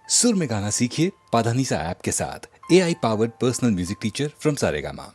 सुर में गाना सीखिए पाधानीसा ऐप के साथ। AI powered personal music teacher from Saregama.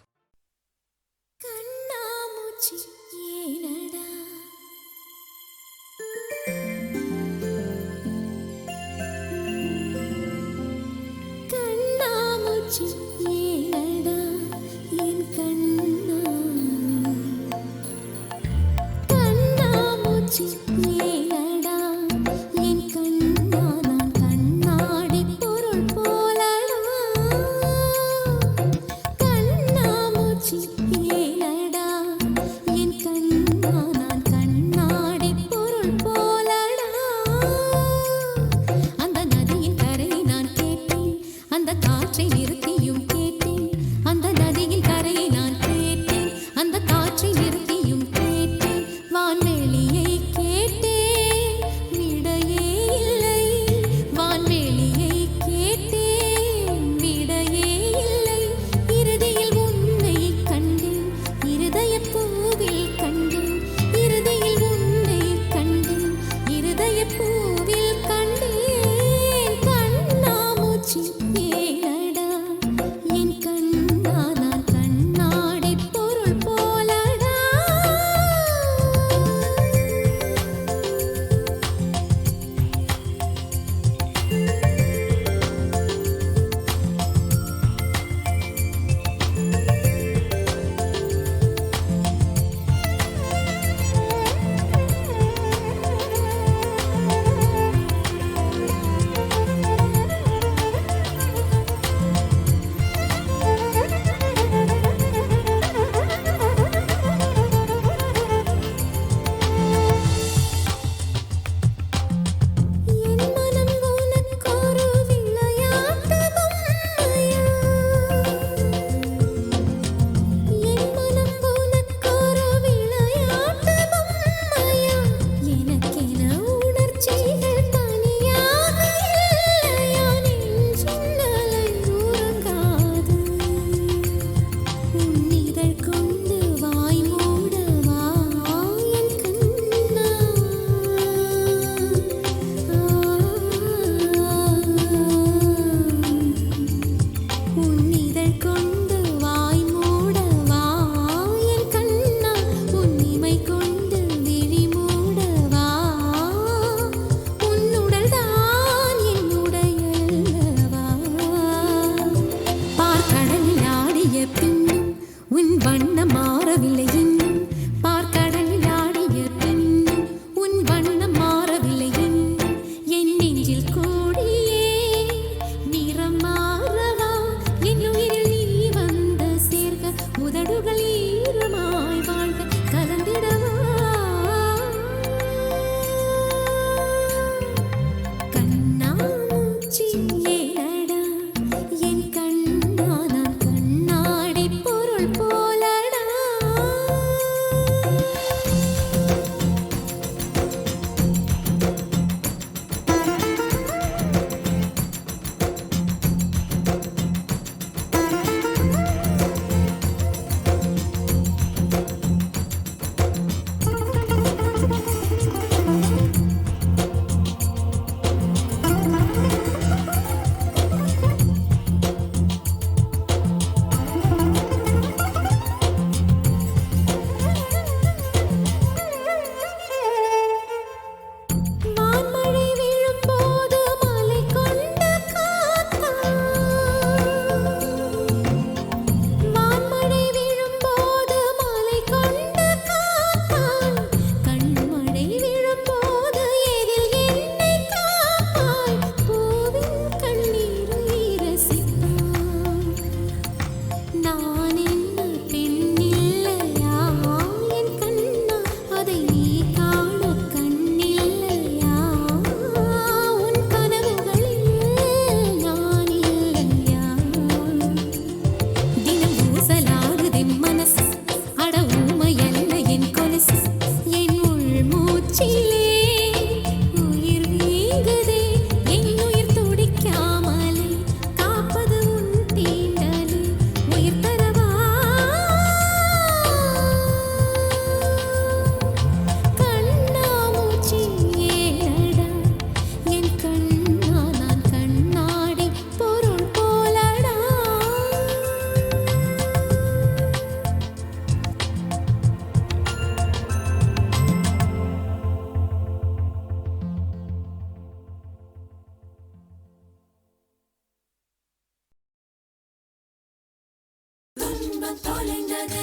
இன்பம் தொலைந்தது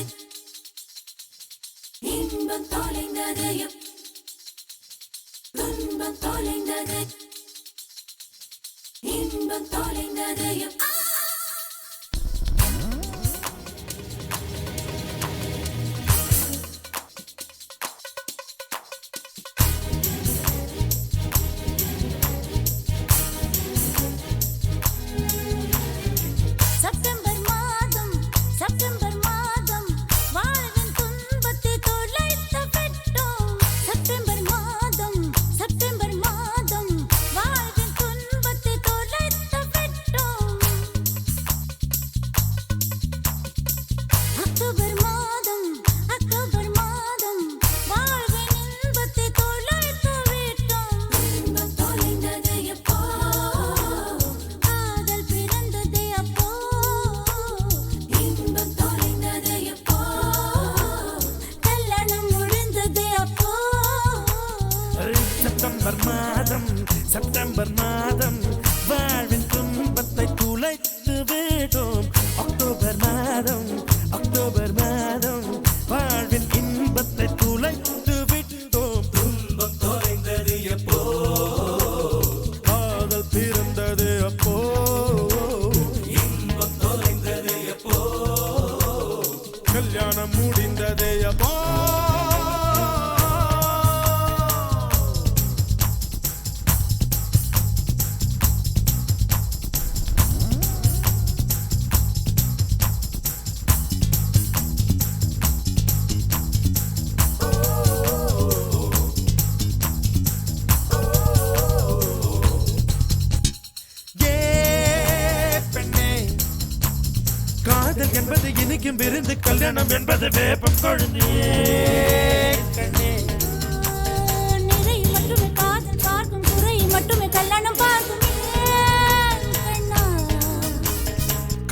இன்பம் தொலைந்தது துன்பம் தொலைந்தது இன்பம் தொலைந்தது செப்டம்பர் மாதம் வாழ்வின் துன்பத்தை துளைத்து விட்டோம். அக்டோபர் மாதம் வாழ்வின் இன்பத்தை துளைத்து விட்டோம். துன்பம் தொலைந்தது எப்போ, காதல் பிறந்தது அப்போ, இன்பம் தொலைந்தது எப்போ, கல்யாணம் முடிந்தது அப்போ. காதல் என்பது இனிக்கும் விருந்து, கல்யாணம் என்பது வேப்பம் கொழுந்து. நிறை மட்டுமே காதல் பார்க்கும், குறை மட்டுமே கல்யாணம் பார்க்கும்.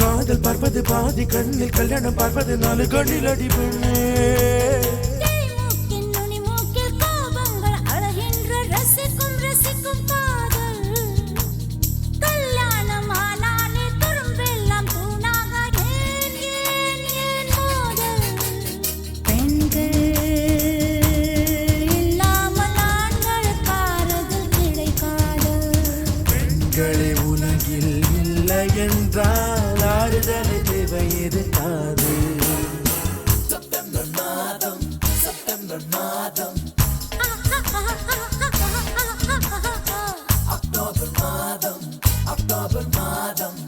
காதல் பார்ப்பது பாதி கண்ணில், கல்யாணம் பார்ப்பது 4 கண்ணில் அடி பெண்ணே. உலகில் இல்லை என்றால் ஆறுதல் தேவை இருக்காது. செப்டம்பர் மாதம் அக்டோபர் மாதம்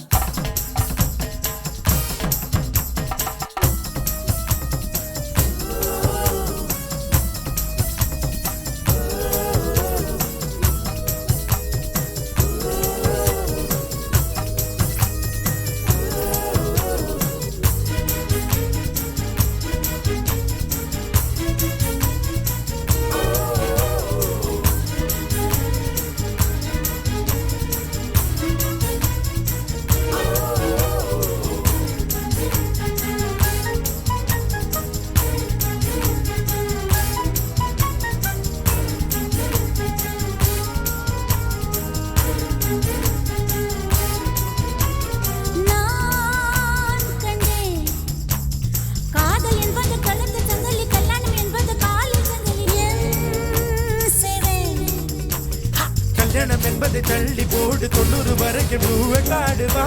கல்யாணம் என்பதை தள்ளி போடு, 90 வரைக்கும் பூவை காடுவா.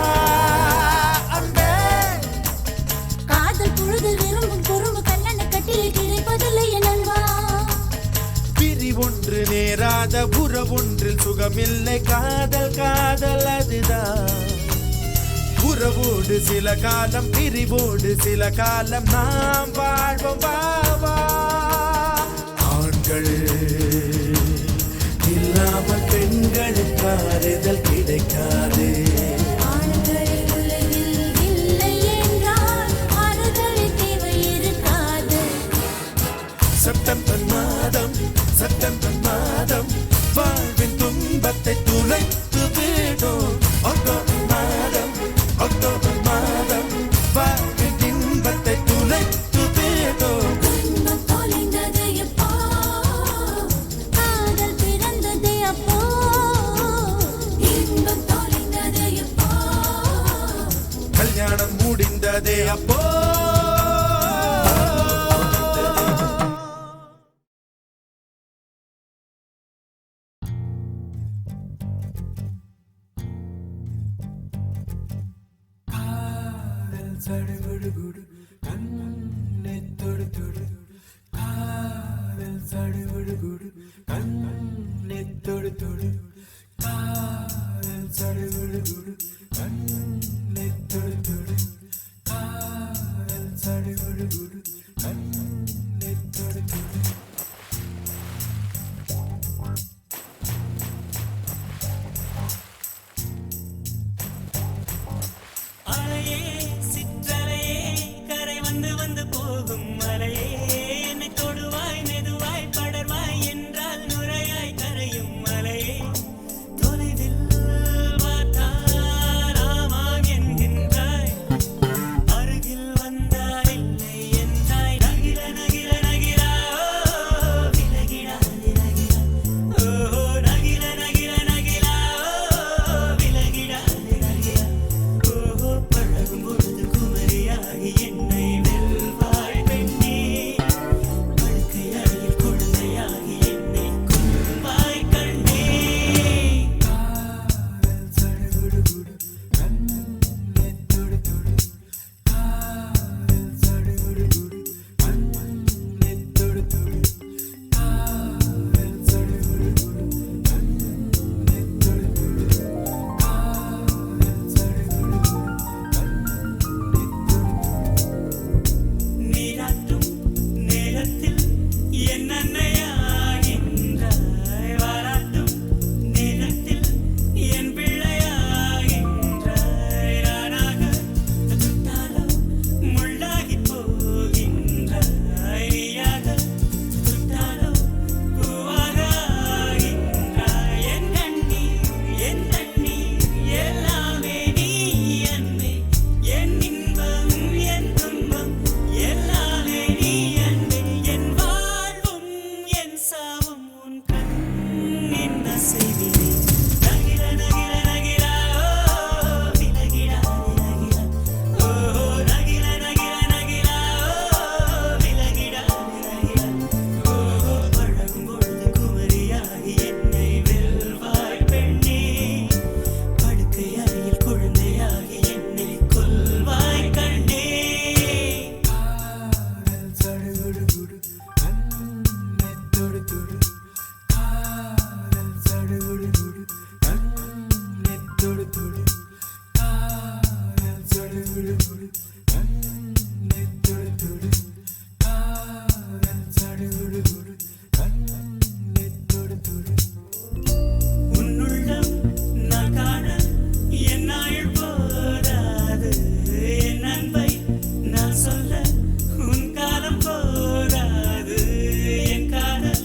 காதல் புழுதல் விரும்பும் குறும்பு கல்யாண கட்டில் கிடைப்பதில்லை என்பா. பிரி ஒன்று நேராத உறவொன்றில் சுகமில்லை. காதல் காதல் அதுதான். உறவோடு சில காலம், பிரிவோடு சில காலம் நாம் வாழ்வோம். பாவா ஆண்கள் இல்லாமல் பெண்களுக்கு ஆறுதல் கிடைக்காது. செப்டம்பர் மாதம் வாழ்வின் துன்பத்தை துளைத்து விடும். அக்டோபர் மாதம் வாழ்வின் இன்பத்தை துளைத்து விடும். கல்யாணம் முடிந்ததே அப்போ. சடுகுடு கண்ணே தொடு தொடு காதல் சடுகுடு கண்ணே தொடு தொடு காதல் சடுகுடு கண்ணே தொடு தொடு காதல் சடுகுடு கண்ணே தொடு தொடு அலையே சிற்றலையே கரை வந்து வந்து போகும் மலையே என்னை தொடுவாய் மெதுவாய் படர்வாய் என்றால் நுரையாய் கரையும் மலையே தொலைவில் பார்த்தால் ஆமாம் என்கின்றாய் அருகில் வந்தால் இல்லை என்றாய் நகிர நகிர நகிரா விலகிடாது நகிரா ஓ நகிர நகிர நகிரா விலகிடாது நகிரா பழகும் பொழுது குமரியாகி என்னை வெல்வாய் பெண்ணே படுக்கை அறையில் குழந்தையாகி என்னை கொள்வாய் கண்ணே காதல் சடுகுடு கண்ணே தொடு தொடு காதல் சடுகுடு கண்ணே தொடு தொடு காதல் சடுகுடு கண்ணே தொடு தொடு காதல் சடுகுடு நீராட்டும் நேரத்தில் என் அன்னையாகின்றாய் வாராட்டும் நேரத்தில் என் பிள்ளையாகின்றாய் நானாக தொட்டாலோ முள்ளாகி போகின்றாய் நீயாக தொட்டாலோ பூவாக ஆகின்றாய் என் தண்ணீர் எல்லாமே நீ அன்பே என் இன்பம் என் துன்பம் எல்லாமே நீ அன்பே என் வாழ்வும் என் சாவும் உன் கண்ணின் அசைவிலே நகிர நகிர நகிரா விலகிடாது நகிரா ஓ நகிர நகிர நகிரா விலகிடாது நகிரா ஓ பழகும் பொழுது குமரியாகி என்னை வெல்வாய் பெண்ணே படுக்கை அறையில் குழந்தையாகி என்னை கொல்வாய் கண்ணே காதல் சடுகுடு கண்ணே தொடு தொடு காதல் சடுகுடு கண்ணே தொடு தொடு காதல் சடுகுடு கண்ணே தொடு தொடு காதல் சடுகுடு கண்ணே தொடு தொடு உன்னுள்ளம் நான் காண என் நாள் போதாது என் அன்பை நான் சொல்ல உன் காலம் போதாது என் காதல்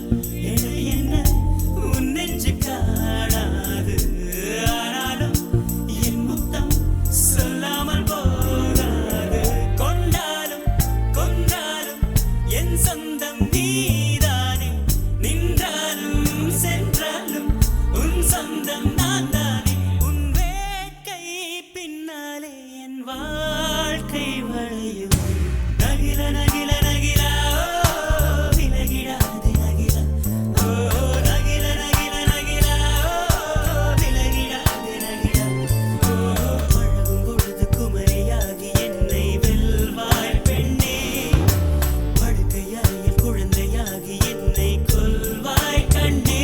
என என்ன உன் நெஞ்சு காணாது ஆனாலும் என் முத்தம் சொல்லாமல் போகாது கொண்டாலும் கொன்றாலும் என் சொந்தம் நீதானே நின்றாலும் சென்றாலும் உன் சொந்தம் நான் தானே உன் வேட்கை பின்னாலே என் வாழ்க்கை வளையும் நகிர நகிர நகிரா விலகிடாது நகிரா ஓ நகிர நகிர நகிரா விலகிடாது நகிரா ஓ பழகும் பொழுது குமரியாகி என்னை வெல்வாய் பெண்ணே படுக்கை அறையில் குழந்தையாகி என்னை கொல்வாய் கண்ணே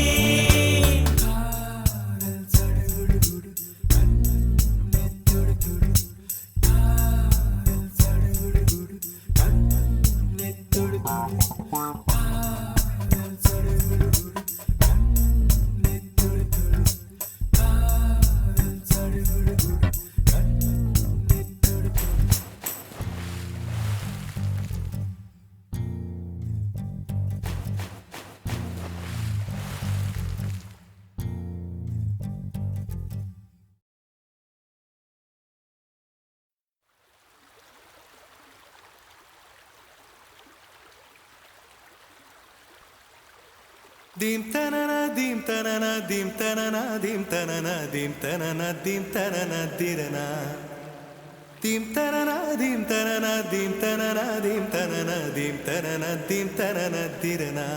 காதல் சடுகுடு கண்ணே தொடு தொடு காதல் சடுகுடு கண்ணே தொடு தொடு காதல் சடுகுடு கண்ணே தொடு தொடு காதல் சடுகுடு கண்ணே தொடு தொடு Dim tanana dim tanana dim tanana dim tanana dim tanana dim tanana dirana dim tanana dim tanana dim tanana dim tanana dim tanana dim tanana dirana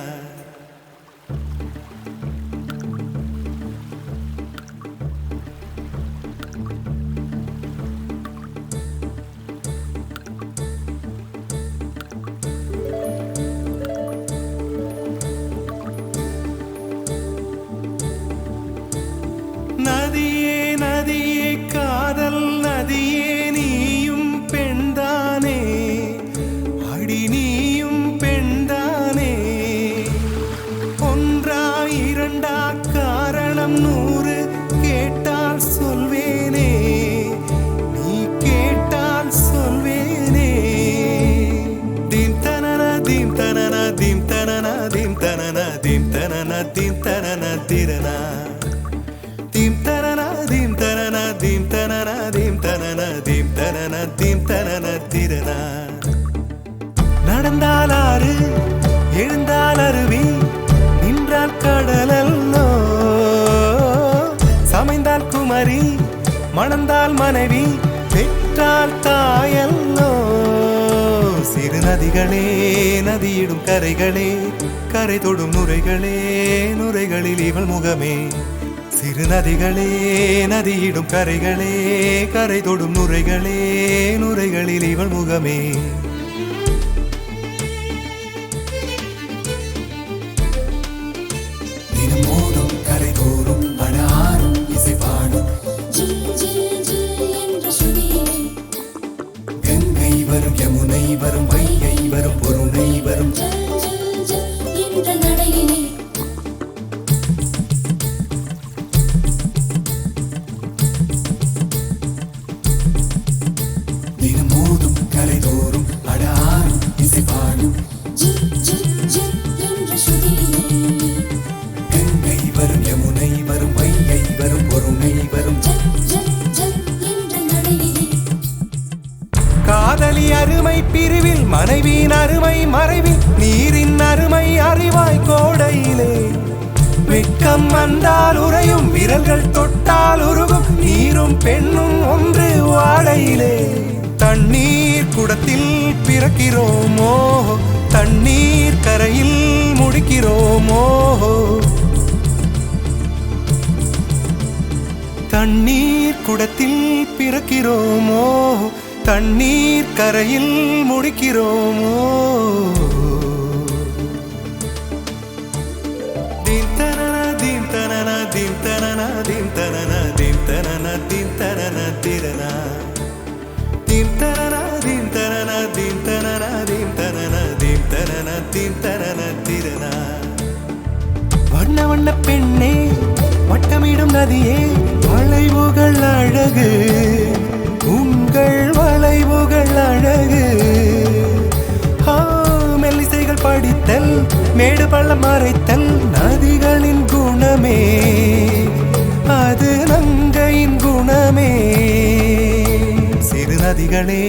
மணந்தால் மனைவி பெற்றால் தாயல்லோ. சிறு நதிகளே நதியிடும் கரைகளே கரை தொடும் நுரைகளே நுரைகளில் இவள் முகமே. சிறு நதிகளே நதியிடும் கரைகளே கரை தொடும் நுரைகளே நுரைகளில் இவள் முகமே. தினமோதும் கரை தோறும் அடாரும் இசை பாடும் ஜில் ஜில் ஜில் என்ற சுதியிலே கங்கை வரும் யமுனை வரும் வைகை வரும் பொருணை வரும் ஜல் ஜல் ஜல் என்ற நடையிலே தினமோதும் கரை தோறும் அடாரும் இசை பாடும் ஜில் ஜில் ஜில் என்ற சுதியிலே கங்கை வரும் யமுனை வரும் வைகை வரும் பொருணை வரும் ஜல் ஜல் ஜல் என்ற நடையிலே காதலி அருமை பிரிவில் மனைவியின் அருமை மறைவில் நீரின் அருமை அறிவாய் கோடையிலே. வெட்கம் வந்தால் உறையும் விரல்கள் தொட்டால் உருகும் நீரும் பெண்ணும் ஒன்று வாடையிலே. தண்ணீர் குடத்தில் பிறக்கிறோமோ தண்ணீர் கரையில் முடிக்கிறோமோ. தண்ணீர் குடத்தில் பிறக்கிறோமோ தண்ணீர் கரையில் முடிக்கிறோமோ. தீம் தனன தீம் தனன தீம் தனன தீம் தனன தீம் தனன தீம் தனன திரனா. தீம் தனன தீம் தனன தீம் தனன தீம் தனன தீம் தனன தீம் தனன திரனா. வண்ண வண்ண பெண்ணே வட்டமிடும் நதியே வளைவுகள் அழகு உங்கள் வளைவுகள் அழகு. மெல்லிசைகள் படித்தல் மேடு பள்ளம் மறைத்தல் நதிகளின் குணமே அது நங்கையின் குணமே. சிறு நதிகளே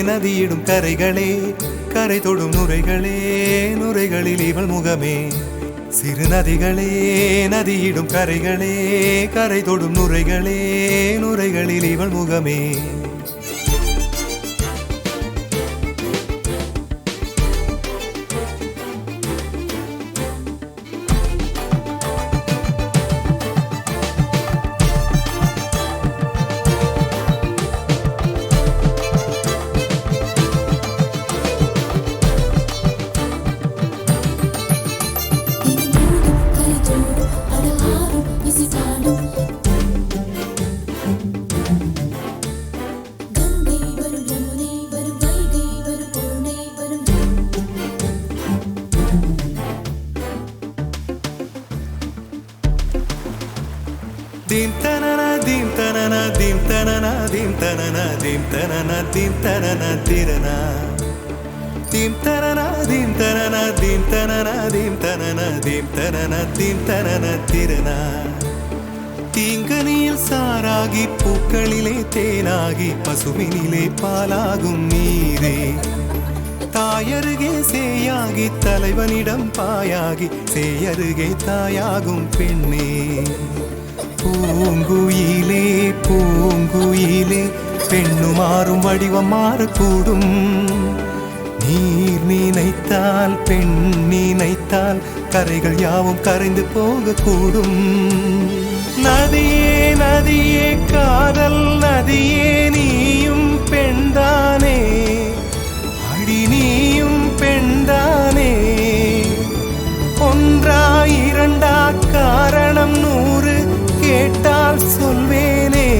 நதியிடும் கரைகளே கரை தொடும் நுரைகளே நுரைகளில் இவள் முகமே. சிறு நதிகளே நதியிடும் கரைகளே கரை தொடும் நுரைகளே நுரைகளில் இவள் முகமே. தினமோதும் கரை தோறும் அடாரும் இசை பாடும் கங்கை வரும் யமுனை வரும் வைகை வரும் பொருணை வரும் தீம் தனன தீம் தனன தீம் தனன தீம் தனன தீம் தனன தீம் தனன திரனா. தீம் தனன தீம் தனன தீம் தனன தீம் தனன தீம் தனன தீம் தனன திரனா. தீங்கனியில் சாராகி பூக்களிலே தேனாகி பசுவினிலே பாலாகும் நீரே. தாயருகே சேயாகி தலைவனிடம் பாயாகி சேயருகே தாயாகும் பெண்ணே. பூங்குயிலே பூங்குயிலே பெண்ணுமாறும் வடிவம் மாறக்கூடும். நீர் நினைத்தால் பெண் நினைத்தால் கரைகள் யாவும் கரைந்து போகக்கூடும். நதியே நதியே காதல் நதியே நீயும் பெண்தானே அடி நீயும் பெண்தானே. ஒன்றா இரண்டா காரணம் 100 கேட்டால் சொல்வேனே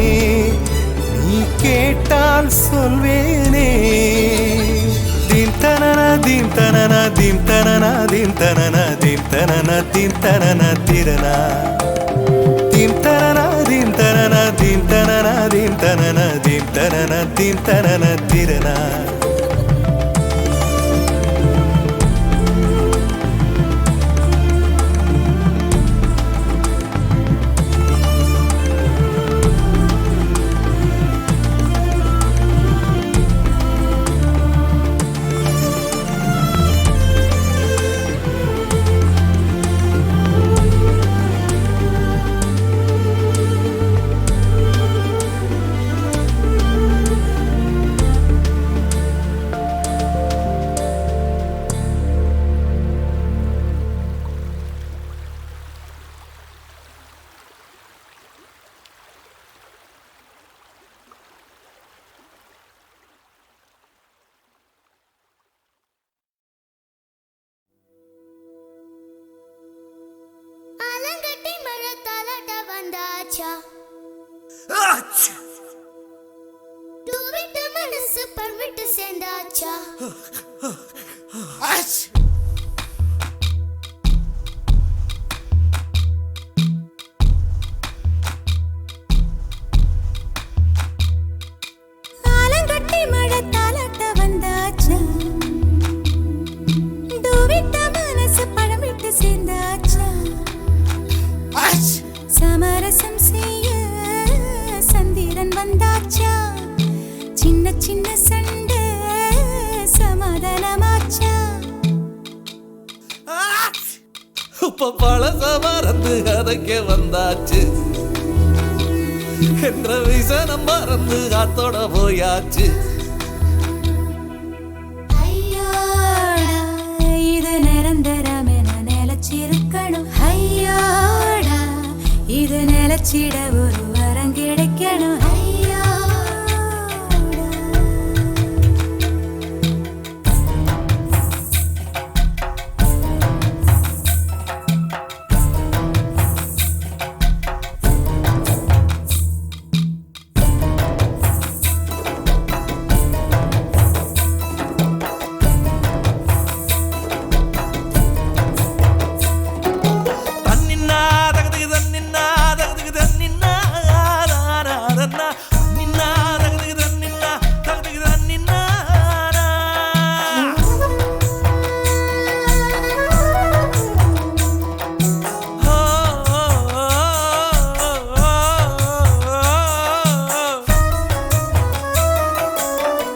நீ கேட்டால் சொல்வேனே. தீம் தனன தீம் தனன தீம் தனன தீம் தனன தீம் தனன தீம் தனன திரனா. தீம் தனன தீம் தனன தீம் தனன தீம் தனன தீம் தனன தீம் தனன திரனா. வந்தாச்சா ஆலங்கட்டி மழை தாலாட்ட வந்தாச்சா டூவிட்ட மனசு பழம் விட்டு சேர்ந்தாச்சா சமரசம் செய்ய சந்திரன் வந்தாச்சா சின்ன சின்ன சண்டை சமாதானமாச்சா இப்ப பழச மறந்து கதைக்க வந்தாச்சு என்ற விசனம் மறந்து காத்தோட போயாச்சு ஐயோடா இது நிரந்தரமென நிலச்சிருக்கணும் ஐயோடா இது நிலச்சிட ஒரு வரம் கிடைக்கணும் ஐயோடா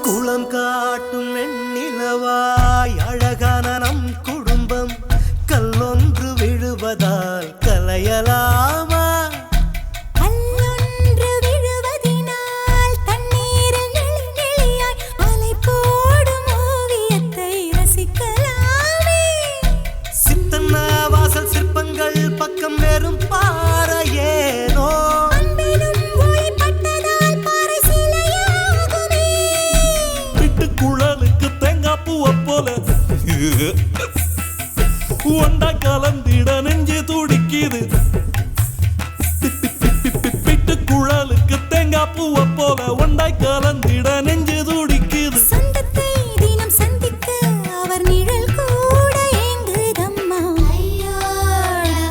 குளம் காட்டும் வெண்ணிலவாய் அழகான நம் குடும்பம் கல்லொன்று விழுவதால் கலையலாமா கல்லொன்று விழுவதினால் தண்ணீரில் நெளி நெளியாய் அலை போடும் ஓவியத்தை ரசிக்கலாமே சித்தன்ன வாசல் சிற்பங்கள் பக்கம் வெறும் பாறையேனோ அன்பினும் ஒளிப்பட்டதால் பாறை சிலையாகுமே விட்டு குழலுக்கு தேங்காய் பூவை போல ஒண்டா கலந்திட நெஞ்சு துடிக்குது விட்டு குழலுக்கு தேங்காய் பூவை போல ஒண்டாய் கலந்திட நெஞ்சு துடிக்குது சொந்தத்தை தினம் சந்திக்க அவர் நிழல் கூட ஏங்குதம்மா ஐயோடா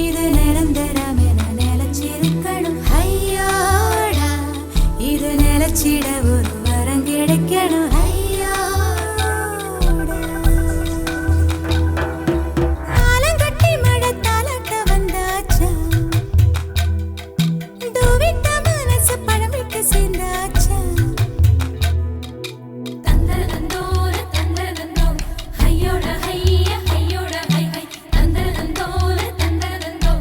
இது நிரந்தரமென நிலச்சிருக்கணும் ஐயோடா இது நிலச்சிட ஒரு வரம் கிடைக்கணும் ஐயோடா ஆலங்கட்டி மழை தாலாட்ட வந்தாச்சா டூவிட்ட மனசு பழம் விட்டு சேர்ந்தாச்சா தந்தரதந்தோர தந்தரதந்தோ ஹையோட ஹைய ஹையோட ஹை ஹை தந்தரதந்தோர தந்தரதந்தோ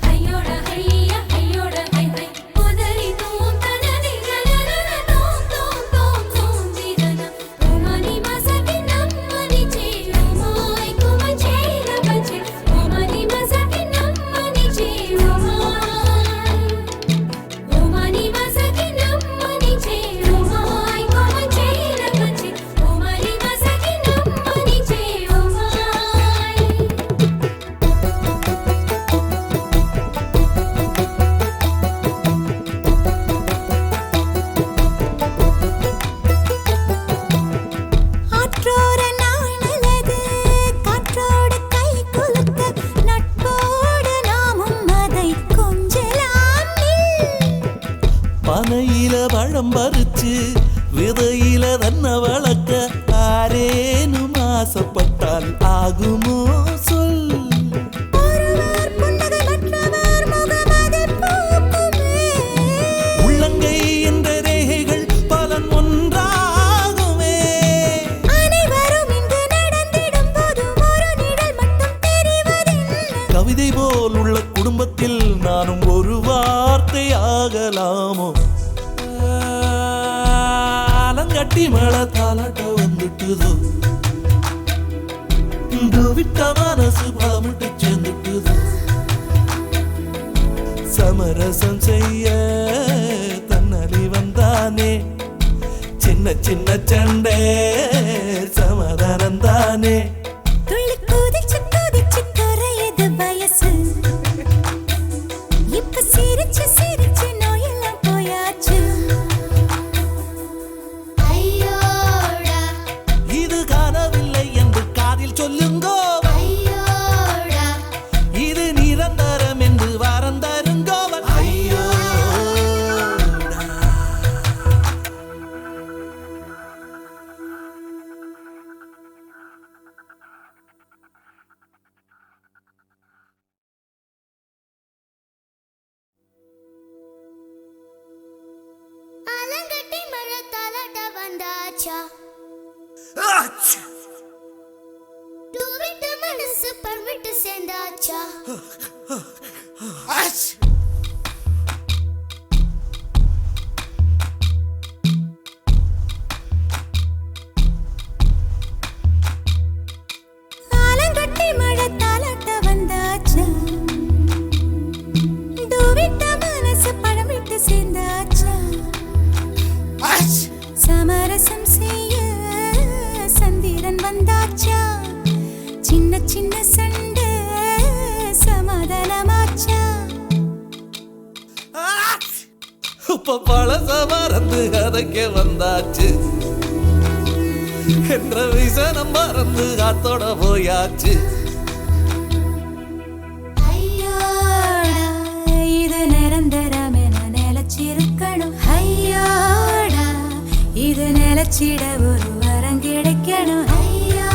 ஹையோட ஹைய ஹையோட ஹை ஹை உதரி தூம் தனதி கனனன தூம் தூம் தூம் தூம் திரன ஓமனி மசகி நம்மனி சேருமாய் குமச்சேர பச்சே ஓமனி மசகி நம்மனி சேருமாய் ஓமனி மசகி நம்மனி சேருமாய் குமச்சேர பச்சே ஓமனி மசகி நம்மனி சேருமாய் ஆற்றோர நாணலது காற்றோடு கை குலுக்க நட்போடு நாமும் அதை கொஞ்சலாம் பனையில பழம் பறிச்சு விதையில தன்ன வளர்க்க ஆரேனும் ஆசைப்பட்டால் ஆகுமோ சொல் ஒருவர் புன்னகை மற்றவர் முகமதில் பூக்குமே உள்ளங்கை என்ற ரேகைகள் பலன் ஒன்றாகுமே அனைவரும் இங்கு நடந்திடும் போது ஒரு நிழல் மட்டும் தெரிவதில்லை கவிதை போல் உள்ள குடும்பத்தில் நானும் ஒரு வார்த்தை ஆகலாமோ ஆலங்கட்டி மழை தாலாட்ட வந்துட்டுதோ விட்ட மனசு பழமிட்டு சேர்ந்துட்டுதோ சமரசம் செய்ய தன்னலி வந்தானே சின்ன சின்ன சண்டை சமாதானம் தானே துள்ளி குதிச்சு குதிச்சு குறையுது வயசு இப்ப சிரிச்சு சிரிச்சு நோயெல்லாம் போயாச்சு ஐயோடா வந்தாச்சா டூவிட்டு மனசு பர்விட்டு சேர்ந்தாச்சா ஆலங்கட்டி மழை தாலாட்ட வந்தாச்சா டூவிட்டு மனசு பழம் விட்டு சேர்ந்தாச்சா சமரசம் செய்ய சந்திரன் வந்தாச்சா சின்ன சின்ன சண்டை சமாதானமாச்சா இப்ப பழச மறந்து கதைக்க வந்தாச்சு என்ற விசனம் மறந்து காத்தோட போயாச்சு ஐயோடா இது நிரந்தரம் என நிலச்சிருக்கணும் ஐயோடா இது நிலச்சிட ஒரு வரம் கிடைக்கணும் ஐயோடா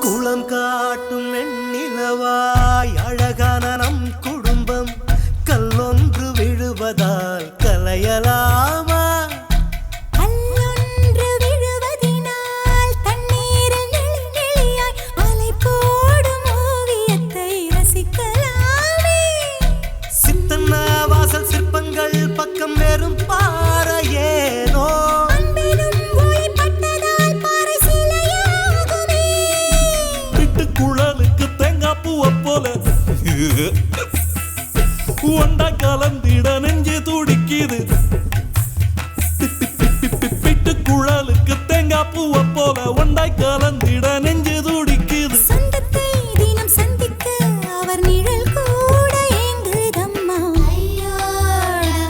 குளம் காட்டும் வெண்ணிலவாய் அழகான நம் குடும்பம் கல்லொன்று விழுவதால் கலையலாமா கல்லொன்று விழுவதினால் தண்ணீரில் நெளி நெளியாய் அலை போடும் ஓவியத்தை ரசிக்கலாமே சித்தன்ன வாசல் சிற்பங்கள் பக்கம் வெறும் பாறையேனோ அன்பிலும் ஒளிப்பட்டதால் பாறை சிலையாகுமே விட்டு குழலுக்கு தேங்காய் பூவை போல ஒண்டா கலந்திட நெஞ்சு துடிக்குது விட்டு குழலுக்கு தேங்காய் பூவை போல ஒண்டாய் கலந்திட நெஞ்சு துடிக்குது சொந்தத்தை தினம் சந்திக்க அவர் நிழல் கூட ஏங்குதம்மா ஐயோடா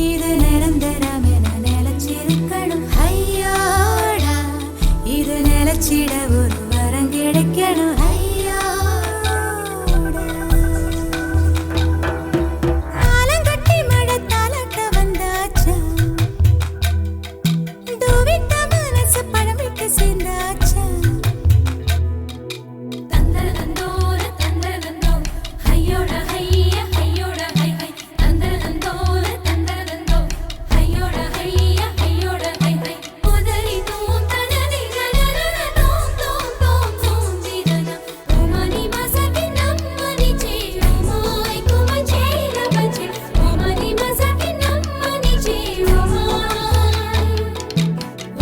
இது நிரந்தரம் என நிலச்சிருக்கணும் ஐயோடா இது நிலச்சிட ஒரு வரம் கிடைக்கணும் ஆலங்கட்டி மழை தாலாட்ட வந்தாச்சா டூவிட்ட மனசு பழம் விட்டு சேர்ந்தாச்சா தந்தரதந்தோர தந்தரதந்தோ ஹையோட ஹைய ஹையோட ஹை ஹை தந்தரதந்தோர தந்தரதந்தோ ஹையோட ஹைய ஹையோட ஹை ஹை உதரி தூம் தனதி கனரன தோம் தோம் தோம் தோம் ஜீரன ஓமனி மசகி நம்மனி ஜீவமாய் குமஜேல பஜே ஓமனி மசகி நம்மனி ஜீவமாய்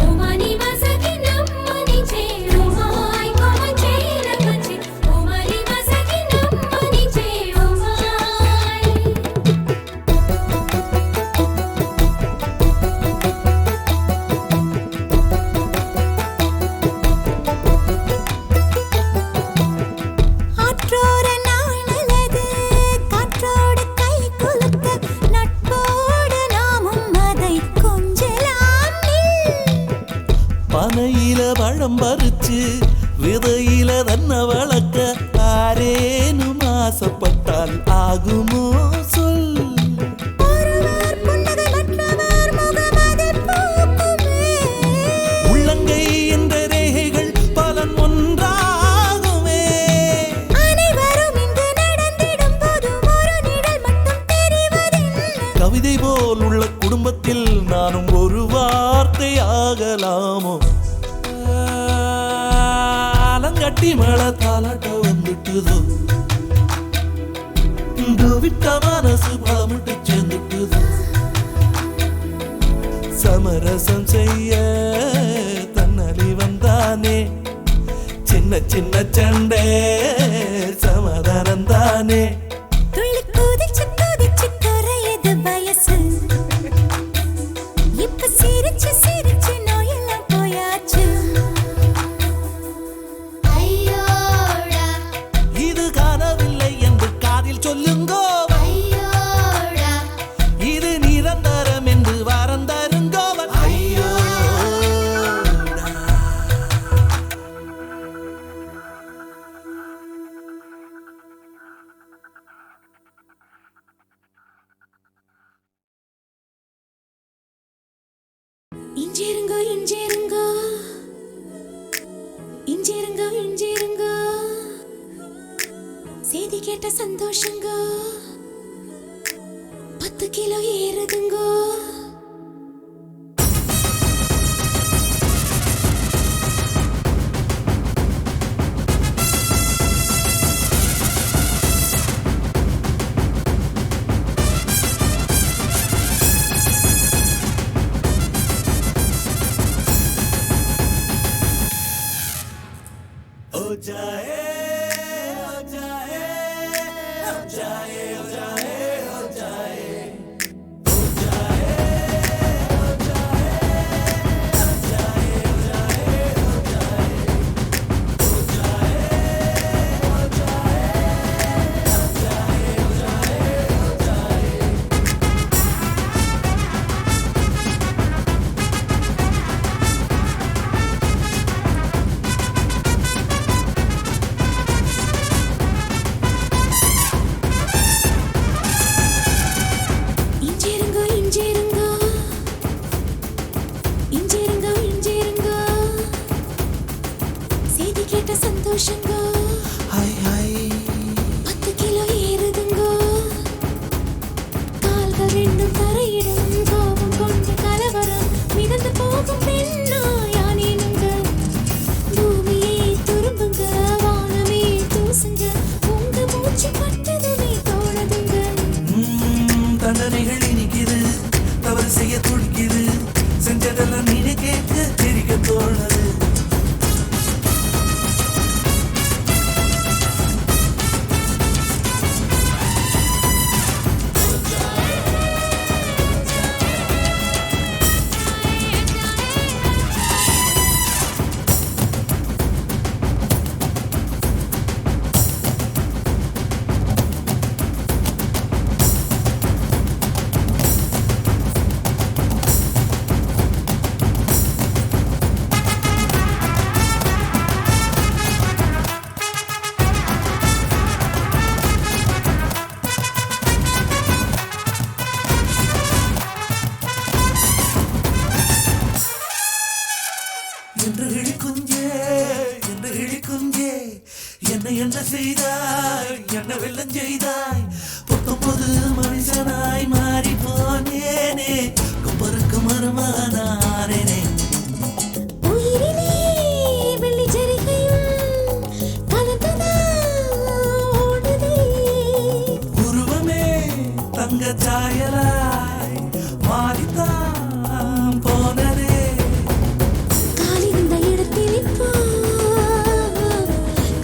ஓமனி மசகி நம்மனி ஜீவமாய் குமஜேல பஜே ஓமனி மசகி நம்மனி ஜீவமாய் ஆற்றோர நாளது காற்றோடு கை குலுக்க நட்போடு நாமும் அதை கொஞ்சலாம் பனையில பழம் பறிச்சு விதையில தன்னை வளர்க்க ஆரேனும் ஆசைப்பட்டால் ஆகுமோ சொல் ஒருவர் புன்னகை மற்றவர் முகம் அது பூக்குமே உள்ளங்கை என்ற ரேகைகள் பலன் ஒன்றாகுமே அனைவரும் இங்கு நடந்திடும் போதும் ஒரு நிழல் மட்டும் தெரிவதில்லை கவிதை போல் உள்ள குடும்பத்தில் நானும் ஒரு வார்த்தை ஆகலாமோ ஆலங்கட்டி மழை தாலாட்ட வந்துட்டுதோ விட்ட மனசு பழமிட்டு சேர்ந்துட்டுதோ சமரசம் செய்ய தன்னலி வந்தானே சின்ன சின்ன சண்டை சமாதானம் தானே துள்ளி குதிச்சு குறையுது வயசு இப்ப இஞ்சிருங்கோ இஞ்சிருங்கோ இஞ்சிருங்கோ செய்தி கேட்ட சந்தோஷங்கோ 10 கிலோ ஏறுதுங்கோ हो जाए हो जाए हो जाए हो जाए हो जाए हो जाए हो जाए हो जाए हो जाए हो जाए हो जाए हो जाए हो जाए हो जाए हो जाए இஞ்சிருங்கோ இஞ்சிருங்கோ இஞ்சிருங்கோ இஞ்சிருங்கோ செய்தி கேட்ட சந்தோஷங்கோ ஹாய் ஹாய் 10 கிலோ ஏறுதுங்கோ கால்கள் ரெண்டும் தரையிடும் கோபம் கொண்டு கலவரம் மிதந்து போகும் பெண்ணோ யானேனுங்க பூமியே துரும்புங்க வானமே தூசுங்க உங்க மூச்சு பட்டதுமே தோணுதுங்க தண்டனைகள் இனிக்குது தவறு செய்ய துடிக்குது செஞ்சதெல்லாம் நீனே கேட்க தெரிக்க தோணுது என்று இழிக்குஞ்சே என்று இழிக்குஞ்சே என்னை என்ன செய்தாய் என்ன வெள்ளம் செய்தாய் 19 மனுஷனாய் மாறி போனேனே கொப்பருக்கு மருமானானேனே உயிரிலே வெள்ளி ஜரிகையும் கலந்ததா ஓடுதே உருவமே தங்க சாயலாய் மாறித்தான் போனதே காலிருந்த இடத்தில் இப்போ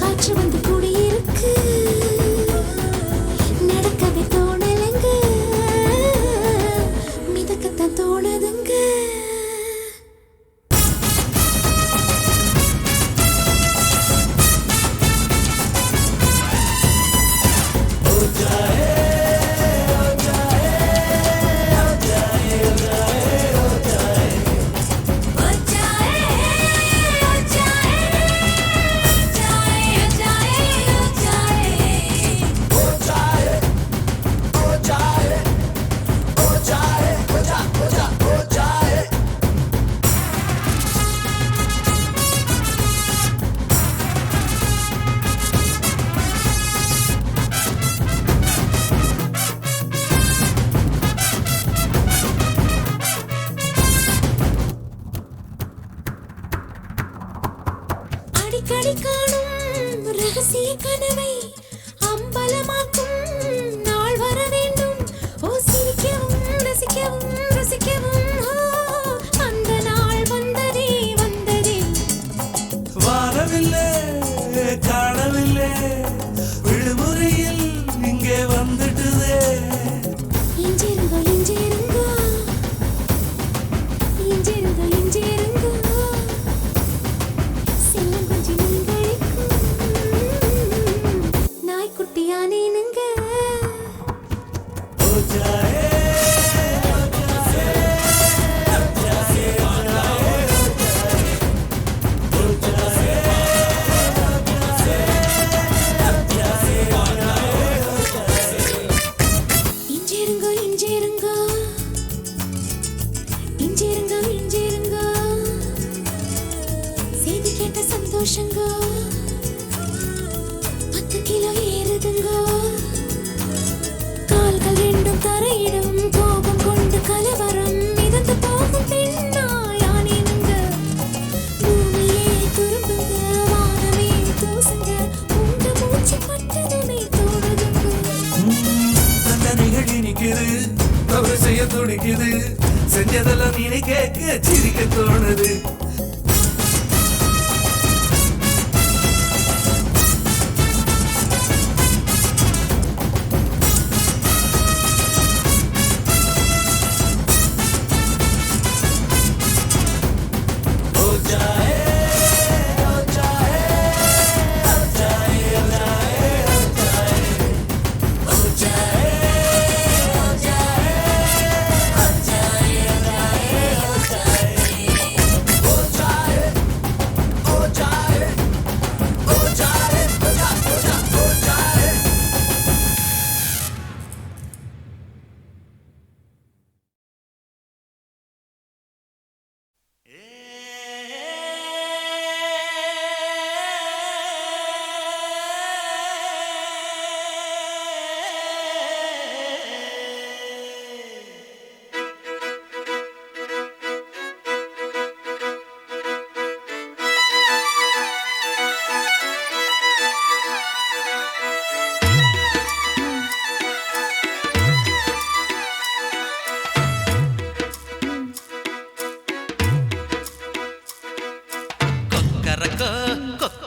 காற்று வந்து கூடியிருக்கு நடக்கவே தோணலங்க மிதக்கத்தான் தோணுதுங்க हो जाए हो जाए हो जाए हो जाए அடிக்கடி காணும் ரகசிய கனவை அம்பலமாக்கும் நாள் வர வேண்டும் ஓ சிரிக்கவும் ரசிக்கவும் ரசிக்கவும் ஓ அந்த நாள் வந்ததே வந்ததே வாரவில்லை காணவில்லை விடுமுறையில் இங்கே வந்துட்டுதே இஞ்சிருங்கோ இஞ்சிருங்கோ இஞ்சிருங்கோ இஞ்சிருங்கோ செல்லம் கொஞ்சம் நீங்களுக்கு துடிக்குது செஞ்சதெல்லாம் நீ கேட்க சிரிக்க தோணுது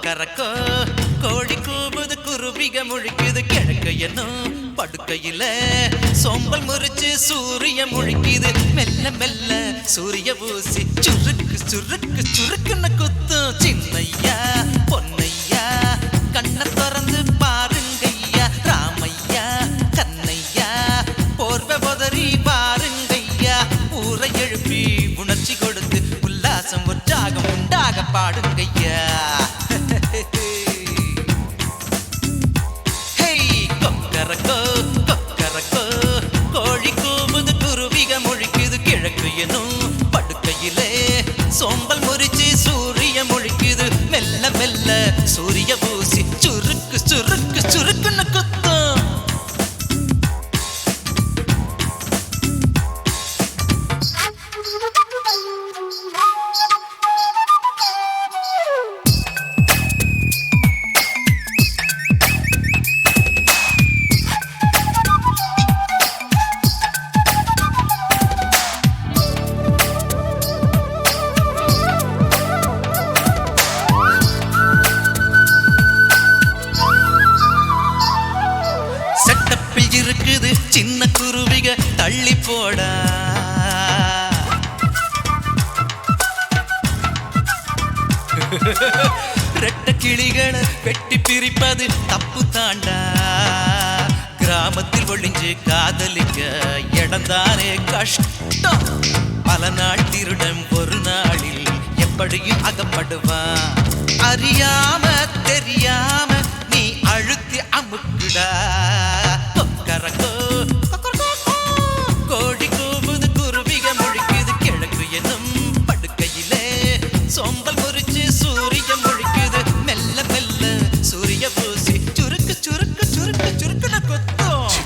கரக்கோ கோழி கூவுது குருவிக முழிக்குது கிழக்கு என்னும் படுக்கையில சோம்பல் முறிச்சு சூரிய முழிக்குது மெல்ல மெல்ல சூரிய ஊசி சுருக்கு சுருக்கு சுருக்குன்னு குத்தும் சின்னையா பொன்னையா கண்ணை திறந்து பாருங்கய்யா ராமையா கண்ணையா போர்வ பொதறி பாருங்கய்யா ஊரை எழுப்பி உணர்ச்சி கொடுத்து உல்லாசம் உற்சாகம் உண்டாக பாடுங்கய்யா கொக்கரக்கோ கொக்கரக்கோ கோழி கூவுது குருவிக முழிக்குது கிழக்கு எனும் படுக்கையிலே சோம்பல் முறிச்சு சூரிய முழிக்குது மெல்ல மெல்ல சூரிய பூசி சுருக்கு சுருக்கு சுருக்குன்னு குத்தும் இருக்குது சின்ன குருவிக தள்ளி போடா ரெட்ட கிளிகளை வெட்டி பிரிப்பது தப்பு தாண்டா கிராமத்தில் ஒளிஞ்சு காதலிக்க இடம்தானே கஷ்டம் பல நாள் திருடன் ஒரு நாளில் எப்படியும் அகப்படுவான் அறியாம தெரியாம நீ அழுத்தி அமுக்குடா கொக்கரக்கோ கோழி கூவுது குருவிக முழிக்குது கிழக்கு என்னும் படுக்கையிலே சோம்பல் முறிச்சு சூரிய முழிக்குது மெல்ல மெல்ல சூரிய பூசி சுருக்கு சுருக்கு சுருக்கு சுருக்குன கொத்தோம்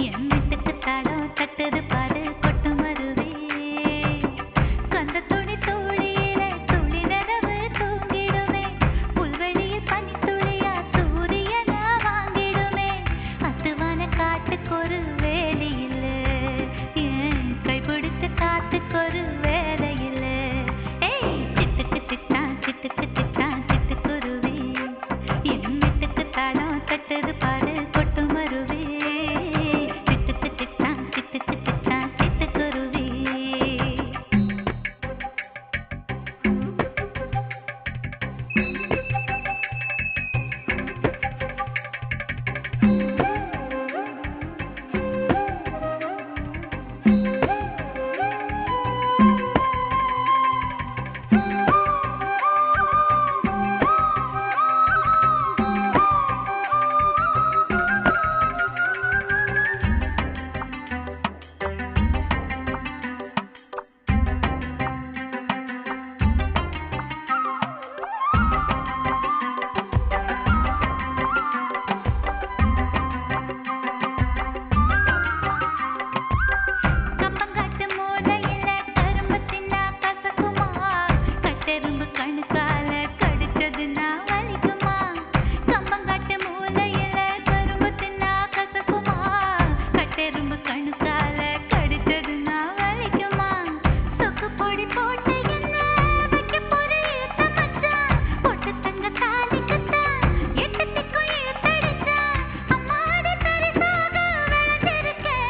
என் வீட்டுக்கு தாளம் தட்டுது பாரு கொட்டு மருவே கந்த துணி தோழியில துளி நிலவு தூங்கிடுமே புல்வெளியில் பனித்துளியா சூரியனா வாங்கிடுமே அத்துவான காட்டுக்கொரு வேலி இல்ல என் கைப்பிடிச்சு காத்துக்கொரு வேலை இல்ல ஏய் சிட்டுக்கு சிட்டான் சிட்டுக்கு சிட்டான் சிட்டுக்குருவி என் வீட்டுக்கு தாளம் தட்டுது பாரு கொட்டு மருவே சிட்டுக்கு சிட்டான் சிட்டுக்கு சிட்டான் சிட்டுக்குருவி கம்பங்காட்டு மூலையில கரும்பு தின்னா கசக்குமா கட்டெரும்பு கணுக்கால கடிச்சதுன்னா வலிக்குமா கம்பங்காட்டு மூலையில கரும்பு தின்னா கசக்குமா கட்டெரும்பு கணுக்கால கடிச்சதுன்னா வலிக்குமா சொக்கு பொடி போட்டு என்ன வைக்க போற இழுத்த மச்சான் பொட்டு தங்க தாலி கட்டா எட்டு திக்கும் இழுத்தடிச்சா அம்மாடி பெரிசாக விளைஞ்சிருக்கேன்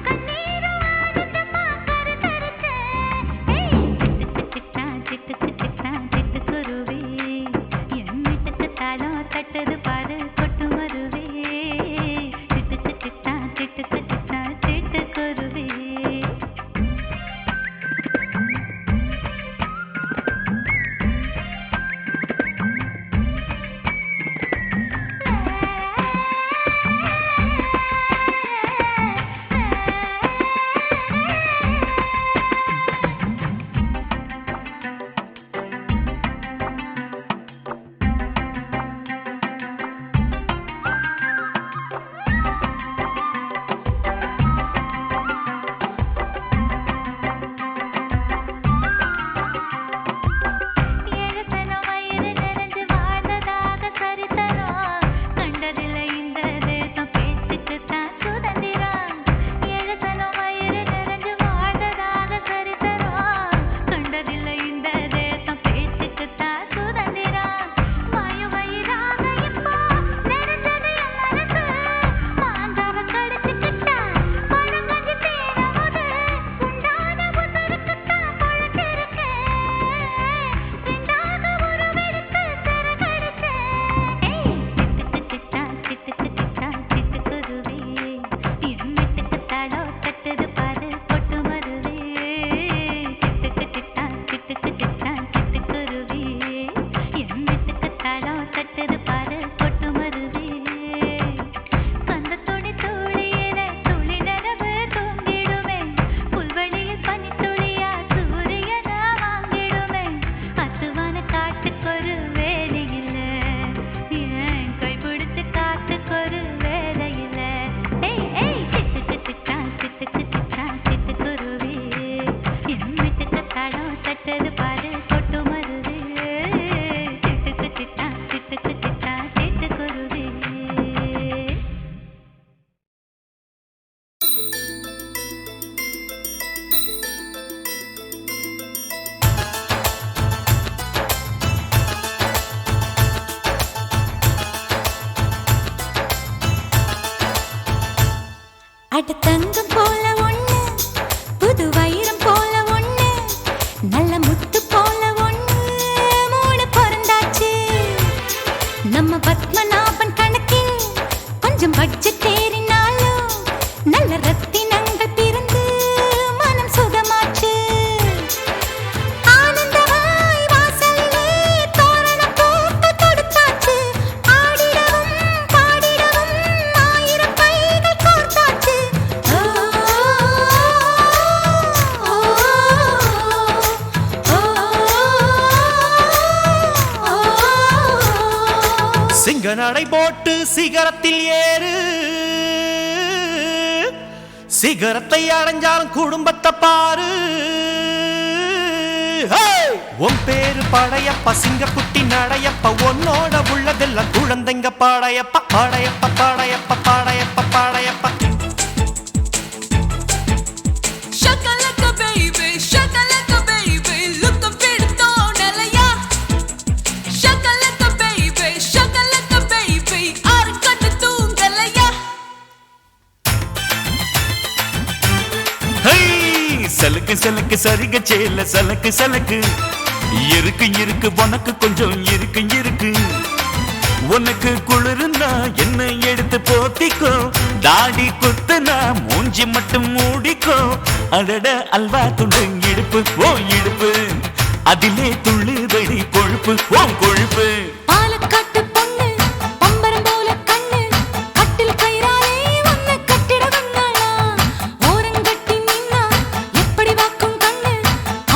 கண்ணீரும் ஆனந்தமா கருத்தரிச்சேன் ஏய் சிட்டுக்கு சிட்டான் சிட்டுக்குருவி என் வீட்டுக்கு தாளம் தட்டுது பாரு கொட்டு மருவே சிட்டுக்கு சிட்டான் சிட்டுக்குருவி ஏழத்தனம் வயிறு நிறைஞ்சு வாழ்ந்ததாக சரித்திரம் கண்டதில்லை இந்த தேசம் பேச்சுக்கு தான் சுதந்திரம் ஏழத்தனம் வயிறு நிறைஞ்சு வாழ்ந்ததாக சரித்திரம் கண்டதில்லை இந்த தேசம் பேச்சுக்கு தான் சுதந்திரம் வாயு வயிறாக இப்போ நிறைஞ்சது என் மனசு மாங்காவ கடிச்சுக்கிட்டா பழங்கஞ்சி தேனமுது உண்டான உசுருக்குத்தான் பொழைச்சிருக்கேன் ரெண்டாக உருவெடுத்து சிறகடிச்சேன் ஏய் சிட்டுக்கு சிட்டான் சிட்டுக்குருவி என் வீட்டுக்கு தாளம் தட்டுது பாரு கொட்டு மருவே சிட்டுக்கு சிட்டான் சிட்டுக்குருவி என் வீட்டுக்கு தாளம் தட்டுது பாரு கொட்டு மருவே கந்த துணி தோழியில துளி நிலவு தூங்கிடுமே புல்வெளியில் பனித்துளியா சூரியனா வாங்கிடுமே அத்துவான காட்டுக்கொரு வேலி இல்ல என் கைப்பிடிச்சு காத்துக்கொரு வேலை இல்ல ஏய் ஏய் சிட்டுக்கு சிட்டான் சிட்டுக்குருவி என் வீட்டுக்கு தாளம் தட்டுது பாரு கொட்டு மருவே சிட்டுக்கு சிட்டான் சிட்டுக்குருவி அட தங்கம் போல ஒண்ணு புது வைரம் போல ஒண்ணு நல்ல முத்து போல ஒண்ணு மூணு பிறந்தாச்சு நம்ம பத்மநாபன் கணக்கில் கொஞ்சம் பட்ஜெட் ஏறினாலும் நல்ல ரத்தினங்கள் பிறந்து மனம் சுகமாச்சு ஆனந்தமாய் வாசலிலே தோரணம் போட்டு கொடுத்தாச்சு ஆடிடவும் பாடிடவும் ஆயிரம் கைகள் கோர்த்தாச்சு சிங்க நடை போட்டு சிகரத்தில் ஏறு சிகரத்தை அடைஞ்சாலும் குடும்பத்தை பாரு. உன் பேரு படையப்பா, சிங்கக்குட்டி நடையப்பா, உன்னோட உள்ளதெல்லாம் குழந்தைங்க பாடையப்பா, பாடையப்பா, பாடையப்பா, பாடையப்பா, பாடையப்பா. Shakalaka baby, shakalaka baby, look a bit tonelaya. Shakalaka baby, shakalaka baby, arkattu tungalaya. ஹை சலுக்கு சலுக்கு சரிக சேல சலுக்கு சலுக்கு இருக்கு இருக்கு உனக்கு கொஞ்சம் இருக்கு இருக்கு. உனக்கு குளிருந்தா என்ன எடுத்து போத்திக்கோ, தாடி குத்துனா மூஞ்சி மட்டும் மூடிக்கோ. அடட அல்வா துண்டு இடுப்பு ஓ இடுப்பு, அதிலே துள்ளுதடி கொழுப்பு ஓ கொழுப்பு. பாலக்காட்டு பொண்ணு பம்பரம் போல கண்ணு, கட்டில் கயிறாலே உன்னை கட்டிட வந்தாளா. ஓரங்கட்டி நின்னா எப்படி வாக்கும் கண்ணு,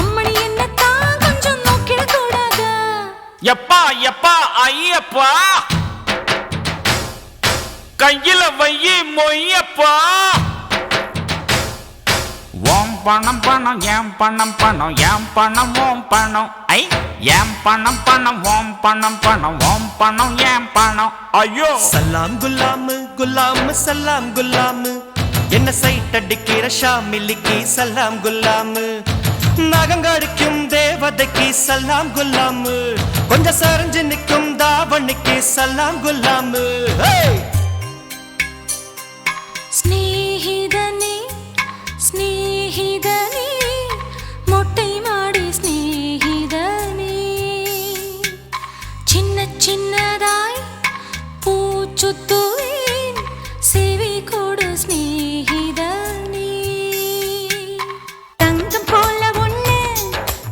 அம்மணி என்னத்தான் கொஞ்சம் நோக்கிட கூடாதா. எப்பா எப்பா ஐயப்பா, கையில வையி மொய்யப்பா. ஓம் பணம் பணம் ஏம் பணம் பணம் ஏம் பணம் ஓம் பணம் ஐ ஏம் பணம் பணம் ஓம் பணம் பணம் ஓம் பணம் ஏம் பணம் ஐயோ. சலாம் குல்லாமு குல்லாமு சலாம் குல்லாமு, என்ன சைட் அடிக்கிற ஷாமிலிக்கு சலாம் குல்லாமு. நகங்கடிக்கும் தேவதைக்கு சலாம் குல்லாமு, கொஞ்சம் சரிஞ்சு நிற்கும் தாவணிக்கு சலாம் குல்லாமு. ஸ்நேகிதனே ஸ்நேகிதனே மொட்டை மாடி ஸ்நேகிதனே, சின்ன சின்னதாய் பூச்சுத்துவேன் செவி கொடு ஸ்நேகிதனே. தங்கம் போல ஒண்ணு,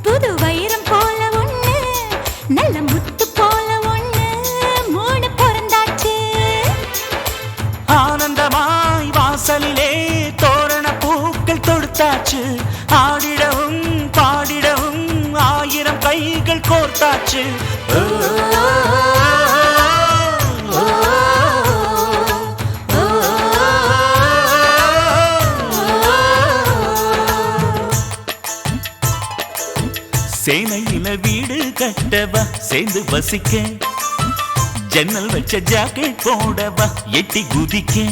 புது வைரம் போல ஒண்ணு, நல்ல முத்து போல ஒண்ணு, மூணு பிறந்தாச்சு. ஆனந்தமாய் வாசலிலே தோரண பூக்கள் தொடுத்தாச்சு, ஆடிடவும் பாடிடவும் ஆயிரம் கைகள் கோர்த்தாச்சு. சேனையில வீடு கட்டவா சேர்ந்து வசிக்க, ஜன்னல் வச்ச ஜாக்கெட் போடவா எட்டி குதிக்க.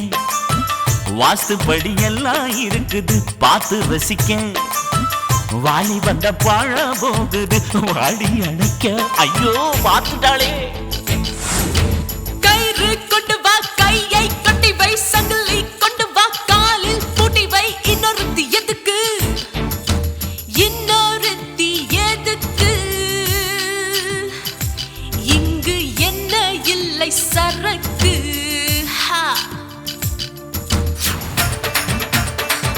வாஸ்துப்படி எல்லாம் இருக்குது பார்த்து ரசிக்க, வாலி வந்த பாழ போகுது வாடி அணைக்க. ஐயோ பார்த்துட்டாளே. கயிறு கொண்டு வா, கையை கட்டி வை, சங்கிலி கொண்டு வா, காலில் பூட்டி வை. இன்னொருத்தி எதுக்கு, இன்னொருத்தி எதுக்கு, இங்கு என்ன இல்லை சரக்கு.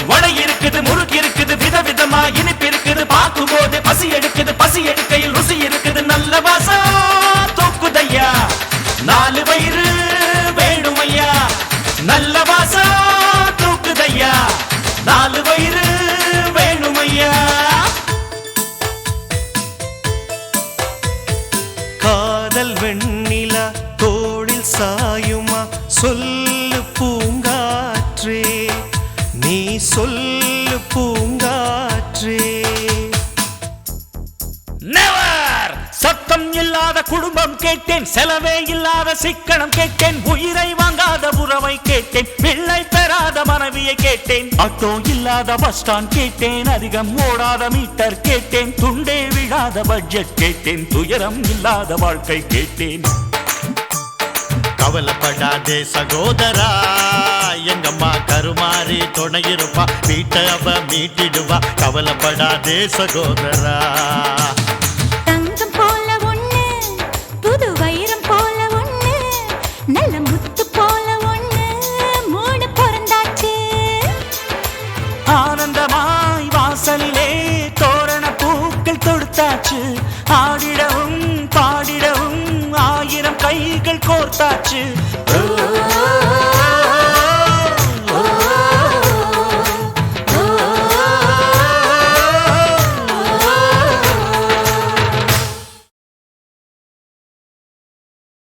வடை இருக்குது முறுக்கு இருக்குது விதவிதமா இனிப்பு இருக்குது, பார்க்கும் போது பசி எடுக்குது, பசி எடுக்கையில் ருசி இருக்குது. நல்ல வாசம் தூக்குதையா, நாலு வயிறு வேணுமையா. நல்ல வாசம் தூக்குதையா, நாலு வயிறு வேணுமையா. காதல் வெண்ணிலா தோளில் சாயுமா, சொல்லு பூங்காற்றே நீ சொல்லு பூங்காற்றே. நெவர் சத்தம் இல்லாத குடும்பம் கேட்டேன், செலவே இல்லாத சிக்கனம் கேட்டேன், உயிரை வாங்காத உறவை கேட்டேன், பிள்ளை பெறாத மனைவியை கேட்டேன், ஆட்டோ இல்லாத பஸ் ஸ்டாண்ட் கேட்டேன், அதிகம் ஓடாத மீட்டர் கேட்டேன், துண்டே விழாத பட்ஜெட் கேட்டேன், துயரம் இல்லாத வாழ்க்கை கேட்டேன். கவலைப்படாதே சகோதரா, எங்கம்மா கருமாறி துணையிருப்பா, வீட்டை அவ மீட்டிடுவா. கவலைப்படாதே சகோதரா. தங்கம் போல ஒண்ணு, புது வைரம் போல ஒண்ணு, நல்ல முத்து போல ஒண்ணு, மூணு பிறந்தாச்சு. ஆனந்தமாய் வாசலிலே தோரண பூக்கள் தொடுத்தாச்சு, ஆடிடவும் பாடிடவும் ஆயிரம் கைகள் கோர்த்தாச்சு.